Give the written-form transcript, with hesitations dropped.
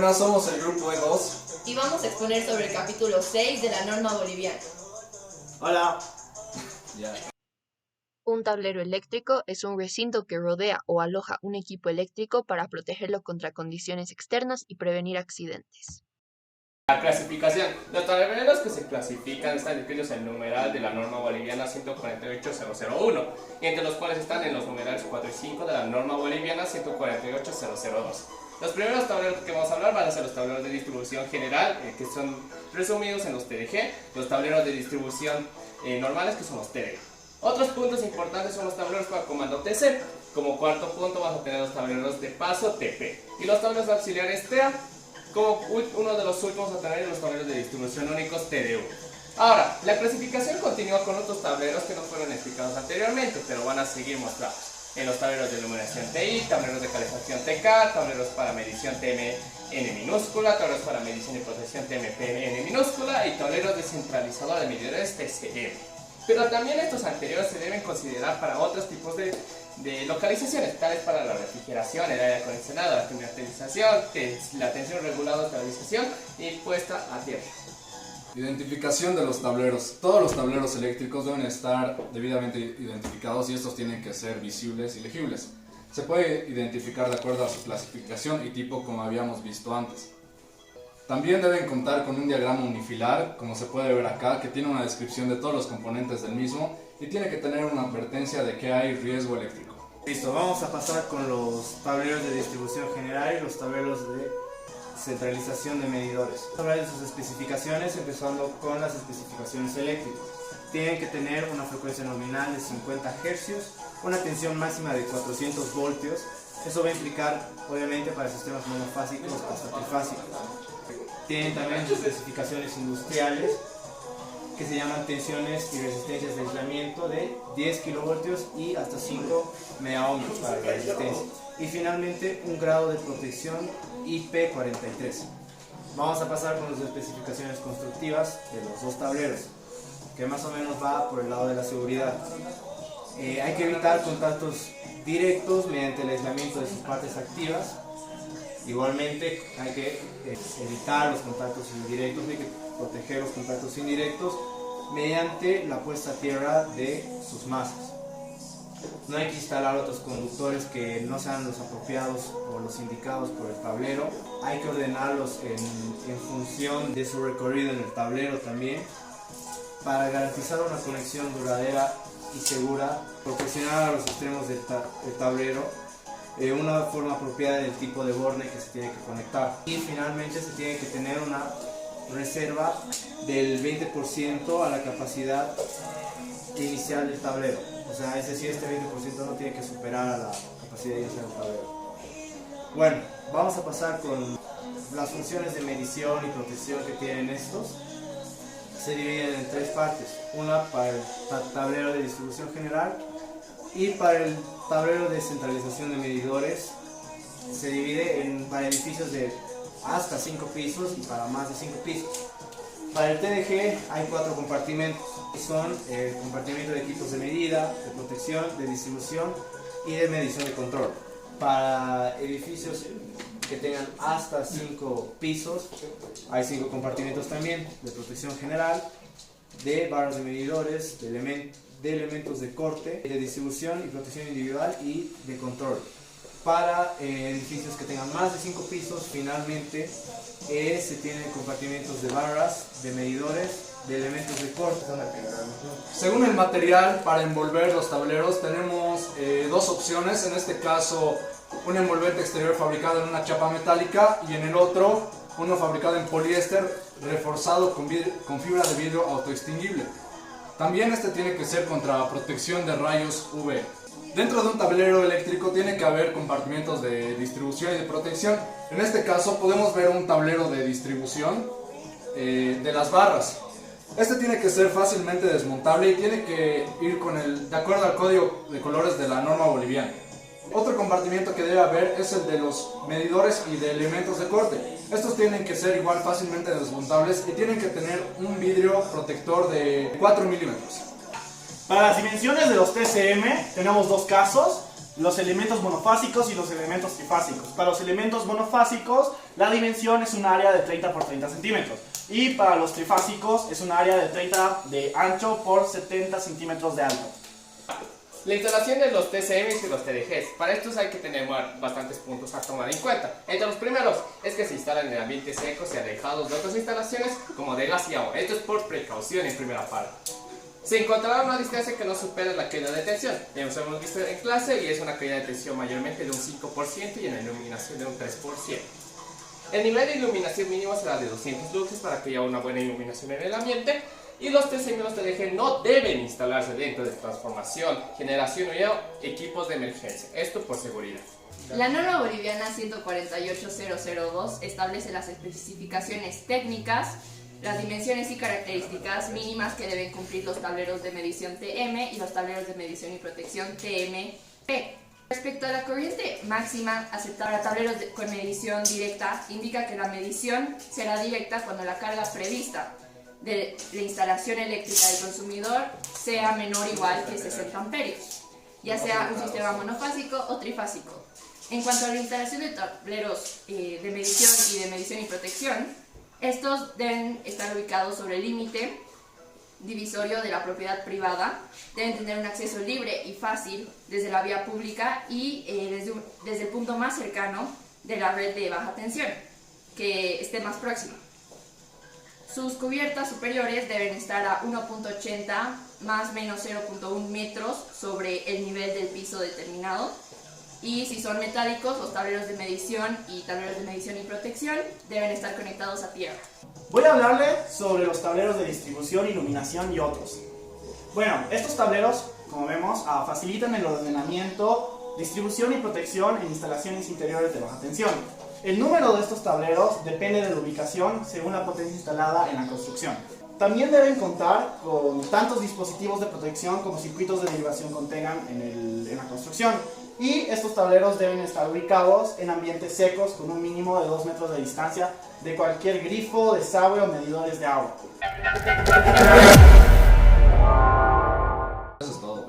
buenas, somos el grupo E2 y vamos a exponer sobre el capítulo 6 de la norma boliviana. Hola. Un tablero eléctrico es un recinto que rodea o aloja un equipo eléctrico para protegerlo contra condiciones externas y prevenir accidentes. La clasificación. Los tableros que se clasifican están descritos en el numeral de la norma boliviana 148001 y entre los cuales están en los numerales 4 y 5 de la norma boliviana 148002. Los primeros tableros que vamos a hablar van a ser los tableros de distribución general, que son resumidos en los TDG, los tableros de distribución normales, que son los TD. Otros puntos importantes son los tableros para comando TC. Como cuarto punto vamos a tener los tableros de paso TP y los tableros auxiliares TA. Como uno de los últimos a tener los tableros de distribución únicos TDU. Ahora, la clasificación continúa con otros tableros que no fueron explicados anteriormente, pero van a seguir mostrados. En los tableros de iluminación TI, tableros de calefacción TK, tableros para medición TMN minúscula, tableros para medición y protección TMPN minúscula y tableros de centralizador de medidores TCM. Pero también estos anteriores se deben considerar para otros tipos de localizaciones, tales para la refrigeración, el aire acondicionado, la climatización, la tensión regulada, estabilización y puesta a tierra. Identificación de los tableros. Todos los tableros eléctricos deben estar debidamente identificados y estos tienen que ser visibles y legibles. Se puede identificar de acuerdo a su clasificación y tipo, como habíamos visto antes. También deben contar con un diagrama unifilar, como se puede ver acá, que tiene una descripción de todos los componentes del mismo y tiene que tener una advertencia de que hay riesgo eléctrico. Listo, vamos a pasar con los tableros de distribución general y los tableros de centralización de medidores. Vamos a hablar de sus especificaciones, empezando con las especificaciones eléctricas. Tienen que tener una frecuencia nominal de 50 Hz, una tensión máxima de 400 voltios. Eso va a implicar, obviamente, para sistemas monofásicos hasta trifásicos. Tienen también sus especificaciones industriales, que se llaman tensiones y resistencias de aislamiento de 10 kilovoltios y hasta 5 megaohmios para la resistencia. Y finalmente un grado de protección IP43. Vamos a pasar con las especificaciones constructivas de los dos tableros, que más o menos va por el lado de la seguridad. Hay que evitar contactos directos mediante el aislamiento de sus partes activas. Igualmente hay que evitar los contactos indirectos, hay que proteger los contactos indirectos mediante la puesta a tierra de sus masas. No hay que instalar otros conductores que no sean los apropiados o los indicados por el tablero. Hay que ordenarlos en función de su recorrido en el tablero también, para garantizar una conexión duradera y segura, proporcionar a los extremos del tablero una forma apropiada del tipo de borne que se tiene que conectar. Y finalmente se tiene que tener una reserva del 20% a la capacidad inicial del tablero. O sea, es decir, este 20% no tiene que superar a la capacidad inicial del tablero. Bueno, vamos a pasar con las funciones de medición y protección que tienen estos. Se dividen en tres partes. Una para el tablero de distribución general y para el tablero de centralización de medidores. Se divide para edificios de hasta 5 pisos y para más de 5 pisos. Para el TDG hay 4 compartimentos, que son el compartimento de equipos de medida, de protección, de distribución y de medición de control. Para edificios que tengan hasta 5 pisos hay 5 compartimentos también, de protección general, de barras de medidores, de elementos de corte, de distribución y protección individual y de control. Para edificios que tengan más de 5 pisos, finalmente se tienen compartimentos de barras, de medidores, de elementos de corte. Según el material para envolver los tableros tenemos dos opciones. En este caso, un envolvente exterior fabricado en una chapa metálica y en el otro uno fabricado en poliéster reforzado con fibra de vidrio autoextinguible. También este tiene que ser contra protección de rayos UV. Dentro de un tablero eléctrico tiene que haber compartimentos de distribución y de protección. En este caso podemos ver un tablero de distribución de las barras. Este tiene que ser fácilmente desmontable y tiene que ir de acuerdo al código de colores de la norma boliviana. Otro compartimiento que debe haber es el de los medidores y de elementos de corte. Estos tienen que ser igual fácilmente desmontables y tienen que tener un vidrio protector de 4 milímetros. Para las dimensiones de los TCM tenemos dos casos. los elementos monofásicos y los elementos trifásicos. Para los elementos monofásicos, la dimensión es un área de 30 por 30 centímetros. Y para los trifásicos es un área de 30 de ancho por 70 centímetros de alto. La instalación de los TCMs y los TDGs. Para estos hay que tener bastantes puntos a tomar en cuenta. Entre los primeros es que se instalan en ambientes secos y alejados de otras instalaciones como de gas y agua. Esto es por precaución en primera parte. Se encontrará una distancia que no supera la caída de tensión. Ya nos hemos visto en clase y es una caída de tensión mayormente de un 5% y en la iluminación de un 3%. El nivel de iluminación mínimo será de 200 luxes para que haya una buena iluminación en el ambiente. Y los TCM y los TDG no deben instalarse dentro de transformación, generación o equipos de emergencia. Esto por seguridad. La norma boliviana 148002 establece las especificaciones técnicas, las dimensiones y características mínimas que deben cumplir los tableros de medición TM y los tableros de medición y protección TMP. Respecto a la corriente máxima aceptada para tableros con medición directa, indica que la medición será directa cuando la carga prevista de la instalación eléctrica del consumidor sea menor o igual que 60 amperios, ya sea un sistema monofásico o trifásico. En cuanto a la instalación de tableros de medición y protección, estos deben estar ubicados sobre el límite divisorio de la propiedad privada, deben tener un acceso libre y fácil desde la vía pública y desde el punto más cercano de la red de baja tensión, que esté más próximo. Sus cubiertas superiores deben estar a 1.80 más menos 0.1 metros sobre el nivel del piso determinado. Y si son metálicos, los tableros de medición y tableros de medición y protección deben estar conectados a tierra. Voy a hablarle sobre los tableros de distribución, iluminación y otros. Bueno, estos tableros, como vemos, facilitan el ordenamiento, distribución y protección en instalaciones interiores de baja tensión. El número de estos tableros depende de la ubicación según la potencia instalada en la construcción. También deben contar con tantos dispositivos de protección como circuitos de derivación contengan en la construcción. Y estos tableros deben estar ubicados en ambientes secos con un mínimo de 2 metros de distancia de cualquier grifo, desagüe o medidores de agua. Eso es todo.